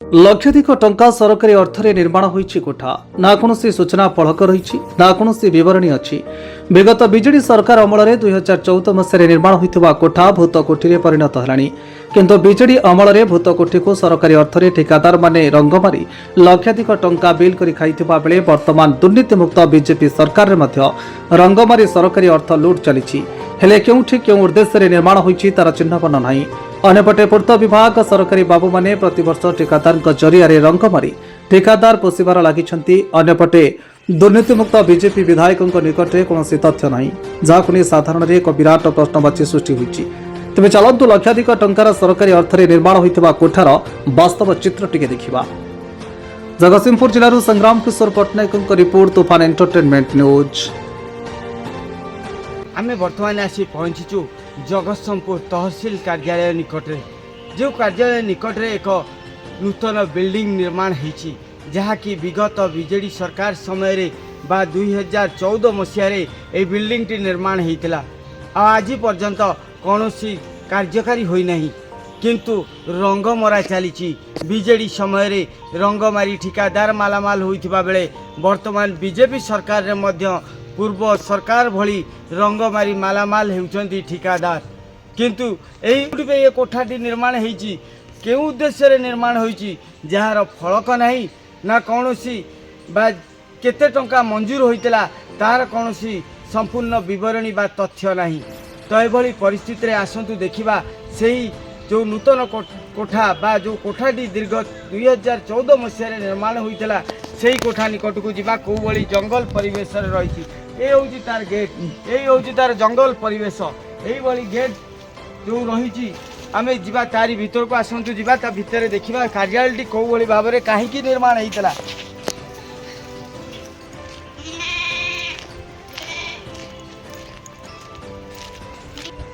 लक्षाधिक टंका सरकारी अर्थरे निर्माण होईछि कोठा ना कोनोसी सूचना फलक रही ना कोनोसी विवरणी अछि। विगत बीजेडी सरकार अमल 2014 मसीह निर्माण होइथिबा कोठा भूत कोठी परिणत हेलानी किंतु बीजेडी अमल भूत कोठी को सरकारी अर्थरे ठेकादार माने रंग मारी लक्षाधिक टंका बिल करी खाइथिबा बेले वर्तमान दुर्नीतिमुक्त बीजेपी सरकार रे मध्य रंग मारी सरकारी अर्थ लूट चलिछि। हेले केउठी केउ उद्देश्य निर्माण होईछि तार चिन्हपन्न नाही। अन्यपटे पूर्त विभाग सरकारी बाबू माने प्रतिवर्ष ठेकादार जरिया रंग मारी ठेकादार पोषिबार लागिछन्ति। अन्यपटे दुर्नीतिमुक्त बीजेपी विधायकों निकट में कौन तथ्य ना जहां साधारण एक विराट प्रश्नवाची सृष्टि होती। तेज चलतु लक्षाधिक टंकार सरकारी अर्थरे निर्माण होता कोठार वास्तव चित्र टिके देखा। जगतसिंहपुर जिलूर संग्राम किशोर पट्टनायक रिपोर्ट तूफान एंटरटेनमेंट न्यूज। आमे वर्तमान आसी पहुंचीचु जगतसिंहपुर तहसील कार्यालय निकट में, जो कार्यालय निकट में एक नूतन बिल्डिंग निर्माण होती जहाँकि विगत बीजेडी सरकार समय रे बा 2014 मसीह ए बिल्डिंग टी निर्माण होता आज पर्यंत कौन कार्यकारी होना, किंतु रंग मरा चली बीजेडी समय रे रंग मारी ठिकादार मालामाल होइथिबा बेले वर्तमान बीजेपी सरकार रे मध्य पूर्व सरकार भली रंग मारी मालामाल होउछंती ठिकादार। किंतु ये कोठाटी निर्माण होइछि के उद्देश्य रे निर्माण होइछि जार फलक नहीं ना कौनसी बा केते टंका मंजूर होइतला तार कौनसी संपूर्ण विवरणी बा तथ्य नहीं। तो एभली परिस्थिति रे आसंतु देखिबा सेही जो नूतन कोठा बा जो कोठाटी दीर्घ 2014 मसीह निर्माण होइतला सेही कोठा निकट को जीवा को बड़ी जंगल परिवेश रही ए होउची तार गेट ए होउची तार जंगल परिवेश एही बड़ी गेट जो रही आमे जीवा तारी भीतर को आसंतु जीवा ता भीतर देखिबा कार्यालयटी को बड़ी भाव में कहीं निर्माण होइतला।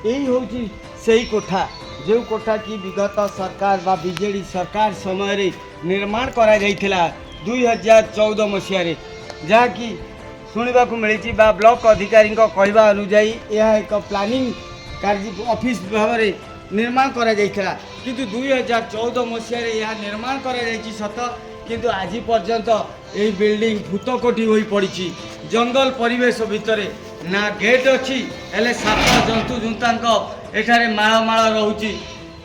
यही होउची सेही कोठा जो कोठा की विगत सरकार बा बीजेडी सरकार समय रे निर्माण करा जाइथिला 2014 मसीह रे, जहाँ की सुनिबा को मिली बा ब्लॉक अधिकारी कहवा अनुजाई यह एक प्लानिंग कार्य ऑफिस भाव में निर्माण करा जाइथिला, किंतु 2014 मसीह रे यह निर्माण करा जाइछि सत, किंतु आज पर्यंत यही बिल्डिंग भूत कोठी होई पड़ी जंगल परिवेश भितर ना गेट अच्छी एले साप जंतु जुंतांक एठारे माଳ माଳ रहुची।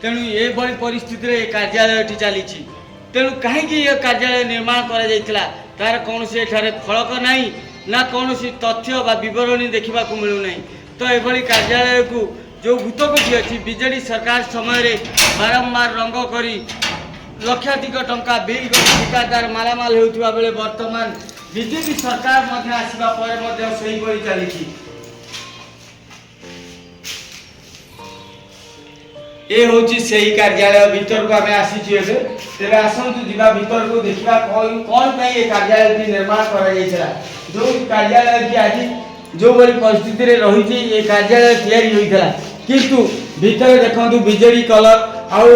तेणु ये बड़ी परिस्थिति रे कार्यालयटी चली तेणु कहीं ये कार्यालय निर्माण करा जाइथिला तार कौन से एठारे फलक नहीं ना कौन तथ्य बा विवरणी देखा मिलू नहीं। तो ये कार्यालय को जो भूतकोठी अच्छी बीजेडी सरकार समय रे बारंबार रंग करी लक्षाधिक टंका बिल ठिकादार मालामाल होउथिबा बेले वर्तमान बीजेपी सरकार मध्य आसीबा पर मध्य सही परि चली ये होची सही कार्यालय भीतर को आमे आसीछि एबे तेरे आसंतु जीवा भीतर को देखिबा कोन पई ये कार्यालय निर्माण करा जाइछला। जो कार्यालय की आज जो बड़ी परिस्थिति रे रही ये कार्यालय तैयारी होइतला, किंतु भीतर देखंतु बीजेडी कलर आउ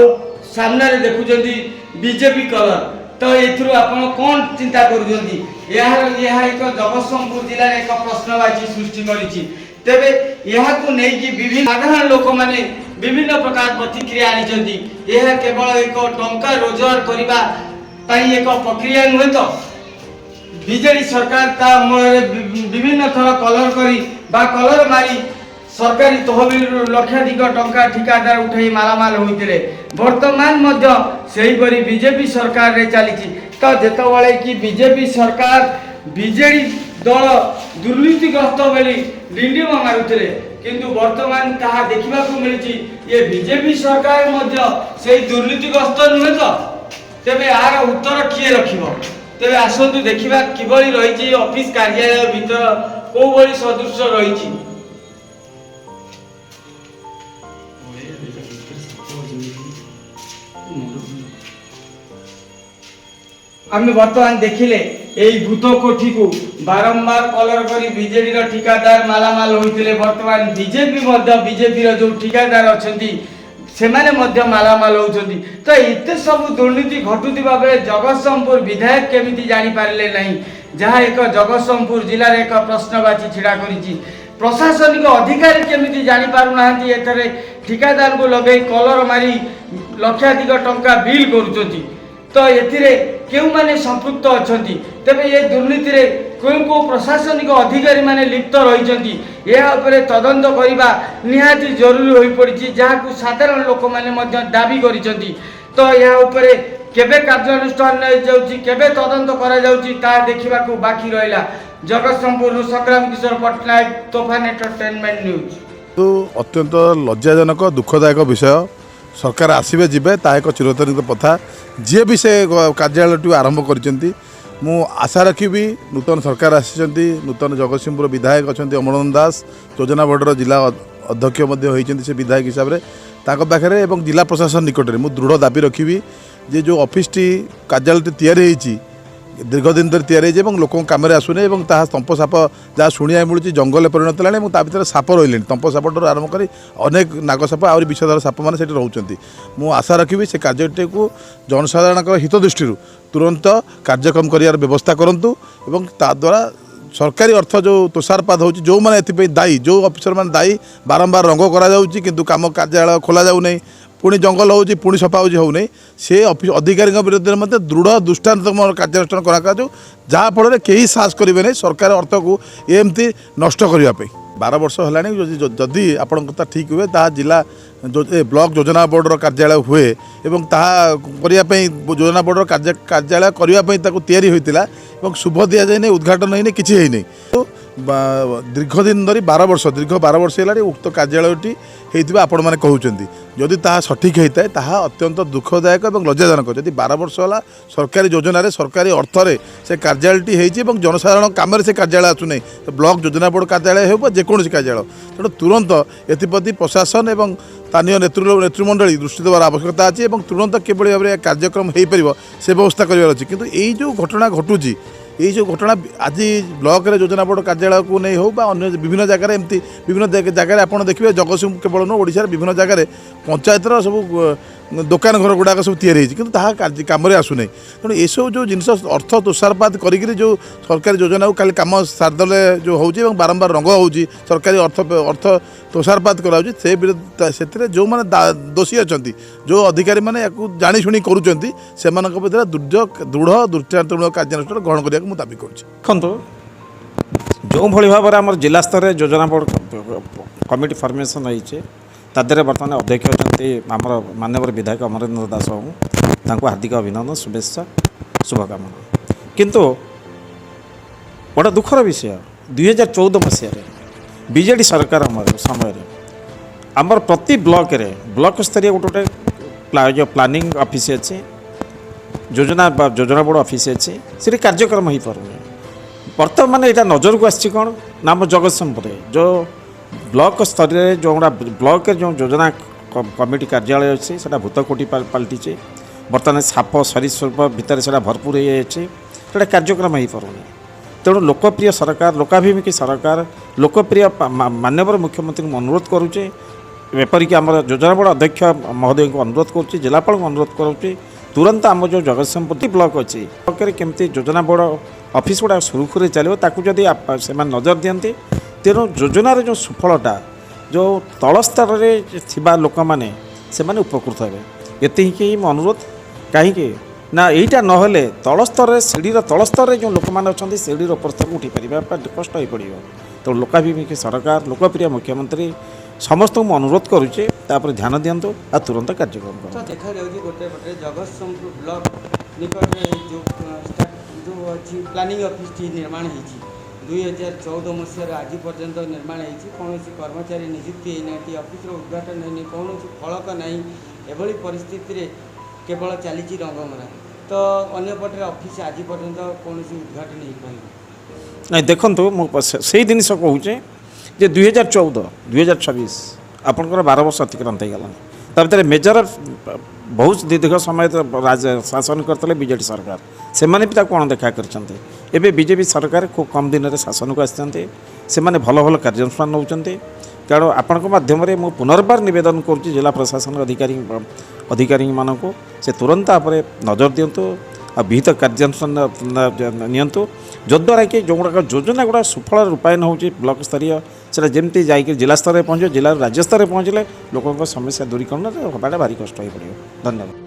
सामने रे देखुचंदी बीजेपी कलर। तो एथुरु आपण कोन चिंता करूचंदी यह एक जगतसिंहपुर जिला रे एक प्रश्नवाची सृष्टि करिछि। तेबे यह को नै कि विभिन्न साधारण लोक माने विभिन्न प्रकार प्रतिक्रिया आनिचंदी यह केवल एक टंका रोजगार करिबा पई एक प्रक्रिया नुहे। तो बीजेडी सरकार ता विभिन्न थर कलर करी बा कलर मारी सरकारी तहबिल लक्षाधिक टंका ठिकादार उठाई मालामाल होइतिले वर्तमान मध्य सही परी बीजेपी सरकार रे चली। तो जेतबळे कि बीजेपी सरकार बीजेडी दल दुर्नीतिग्रस्त बेली डिंडिम मारुतिले, किंतु वर्तमान ताहा देखा मिली ये बीजेपी सरकार मध्य से दुर्नीतिग्रस्त नुहे। तो तेबे यार उत्तर किए रखिबो तेबे आसंतु देखिबा किबळी रहिछि ऑफिस कार्यालय भीतर को बड़ी सदृश रहिछि। आमे वर्तमान देखिले यही भूत कोठी को बारंबार कलर करी बीजेडी रो ठिकादार मालामाल होइतिले वर्तमान बीजेपी रो जो ठिकादार अछंती सेमाने मध्य मालामाल होउछंती। तो एते सब दुर्नीति घटुतिबा बेले जगतसिंहपुर विधायक केमिति जानि पारले नहीं, जहाँ एक जगतसिंहपुर जिला रे एक प्रश्नवाची छिड़ा करिछि। प्रशासनिक अधिकारी केमिति जानि पारु नाहंती एथरे ठिकादार को लगे कलर मारी लक्षाधिक टंका बिल करूछंती। तो एथिरे केउ माने संपृक्त अछंती तबे ये दुर्नीति रे को प्रशासनिक अधिकारी माने लिप्त रहिछंती या उपरे तदंत करिबा निहाती जरूरी होई पड़िछि जहाकू साधारण लोक माने मध्य दाबी करिछंती तो या उपरे केबे कार्यानुष्ठान नै जाउछि केबे तदंत करा जाउछि ता देखिबाकू बाकी रहिला। जगतसिंहपुर संग्राम किशोर पटनायक तोफान एंटरटेनमेंट न्यूज। तो अत्यंत लज्जाजनक दुखदायक विषय सरकार आसबे जीवे ता एक चिरतरित प्रथा जी भी से कार्यालय आरंभ कर आशा रखी नूतन सरकार आसी नूतन जगतसिंहपुर विधायक अच्छा अमरनाथ दास योजना बोर्डर जिला अध्यक्ष से विधायक हिसाब से पाखे और जिला प्रशासन निकट में दृढ़ दाबी रखी जे जो ऑफिस टी कार्यालय या दीर्घ दिन धरी तैयारी लोक कम आसुने तंप साप जहाँ शुणा मिलूँ जंगल परिणत है भर साप रही तंप साप आरंभ कर अनेक नागसाप आ विषधर साप मैंने रोचे मुझे आशा रखी से कार्यटी को जनसाधारण हित दृष्टि तुरंत कार्यक्रम कर व्यवस्था करूँ द्वारा सरकारी अर्थ जो तुषारपात हो जो मैंने एथपाई दायी जो अफिसर मैंने दायी बारंबार रंग करा काम कार्यालय खोल जाऊना पुणी जंगल हो पुणी सफा होना से अधिकारी विरुद्ध में दृढ़ दृष्टान्तमूलक कार्यानुष्ठान करा जहाँफल कहीं साहस करेंगे सरकार अर्थ को एमती नष्ट करने 12 वर्ष है जदि आपण कथा ठीक हुए ता जिला ब्लॉक योजना बोर्डर कार्यालय हुए एवं करने योजना बोर्डर कार्यालय करने होता शुभ दि जाए उद्घाटन होने किसी है तो दीर्घ दिन धरी 12 वर्ष है उक्त कार्यालयटी होता आपण मैंने कहते जदि ताहा सठिक होता है ताहा अत्यंत दुखदायक और लज्जाजनक जदि 12 वर्ष है सरकारी योजन सरकारी अर्थरे से कार्यालयटी होती जनसाधारण कम से कार्यालय आसुना तो ब्लॉक योजना बोर्ड कार्यालय हो जेकोसी कार्यालय तेणु तुरंत एप्रति प्रशासन और स्थानीय नेतृमंडली दृष्टि देवार आवश्यकता अच्छी तुरंत किभली भाव में कार्यक्रम हो पार से व्यवस्था करार अच्छी किंतु यही जो घटना घटुची यही जो घटना आज ब्लॉक योजना बोर्ड कार्यालय को नहीं हो अन्य विभिन्न जगह एमती विभिन्न जगह आप देखिए जगतसिंहपुर केवल नुह ओडिशार विभिन्न जगह पंचायतर सब दुकान घर गुड़ाक सब तैयारी कि कम आसुना तेणु ये सब जो जिन अर्थ तुषारपात करी जो सरकारी योजना को खाली कम सारदे जो हो बारंबार रंग हो सरकारी अर्थ तुषारपात कराऊँ से विरुद्ध से जो मैंने दोषी अच्छा जो अधिकारी मैंने या जाशुणी करुँच से दृढ़ दृष्टान्तमूलक कार्यानुष्ठान ग्रहण करने को दाबी करूँ। जो भाई भाव में आम जिला स्तर योजना बोर्ड कमिटी फर्मेसन होती तादे बर्तमान अध्यक्ष अच्छा आमर माननीय विधायक अमरेंद्र दास बाबू हार्दिक अभिनंदन शुभेच्छा शुभकामना किंतु बड़ा दुखर विषय 2014 मसीह बीजेडी सरकार समय आमर प्रति ब्लॉक स्तरीय गोटे जो प्लानिंग ऑफिस अच्छे योजना बोर्ड ऑफिस अच्छे से कार्यक्रम हो पार बर्तमान यहाँ नजर को आसी कौन ना आम जगतसिंहपुर जो ब्लॉक स्तर में जो ब्लॉक जो योजना कमिटी कार्यालय अच्छे से भूतकोटी पलटिचे बर्तमान साप सरीसृप भितर से भरपूर होता कार्यक्रम हो पार तेणु लोकप्रिय सरकार लोकाभिमुखी सरकार लोकप्रिय माननीय मुख्यमंत्री को अनुरोध करुचे एपरिक आम योजना बोर्ड अध्यक्ष महोदय को अनुरोध करुच्ची जिलापाल को अनुरोध करुच्ची तुरंत आम जो जगतसिंहपुर ब्लॉक अच्छी ब्लॉक में केमती योजना बोर्ड ऑफिस गुड़ा सुरुखुरे चलो ताकू जदि से नजर दिखती तेणु योजनार जो सुफलता जो तल स्तर में लोक मैंने से उपकृत हे ये ही अनुरोध कहीं ना यहीटा नहले तल स्तर सीढ़ीर तल स्तर जो लोक मैंने अच्छा सीढ़ीर उपर स्तर उठी पार कष्ट हो पड़ो तो लोकाभिमुखी सरकार लोकप्रिय मुख्यमंत्री समस्त को अनुरोध करुचे ध्यान दिंतु आ तुरंत कार्यक्रम कर देखा गोटे पटे जगतसिंहपुर ब्लॉक निकट जो अच्छी प्लानिंग ऑफिस निर्माण होती 2014 मसीहार आज पर्यंत निर्माण होती कौन कर्मचारी नियुक्ति होना ऑफिस उद्घाटन होनी कौन फलक ना एभली परिस्थिति केवल चली रंगमरा तो अंपटे ऑफिस आज पर्यंत कौन उद्घाटन हो पार नहीं देखो मुझे जिनस कहूचे जे 2014-2026 आपंकर 12 वर्ष अतिक्रांत हो गला भर मेजर बहुत दीर्घ समय शासन करते बीजेडी सरकार से मैंने भी कौन देखा कर बीजेपी सरकार खूब कम दिन में शासन को आसते भल भल कार्यानुष्ठान नौकरी कारण आपण माध्यम मुझे पुनर्बार नवेदन करुँच जिला प्रशासन अधिकारी मानक से तुरंत आप नजर दिंतु आ विहित कार्यानुष्ठान नियंतु जद्वारा कि जो गुड़ाक योजना गुड़ा सुफल रूपायन हो ब्लॉक स्तरीय से जमती जा जिला स्तर में पहुँचे जिला राज्य स्तर में पहुँचले लोकों समस्या दूरीकरण होगा भारी कष्ट हो पड़ो। धन्यवाद।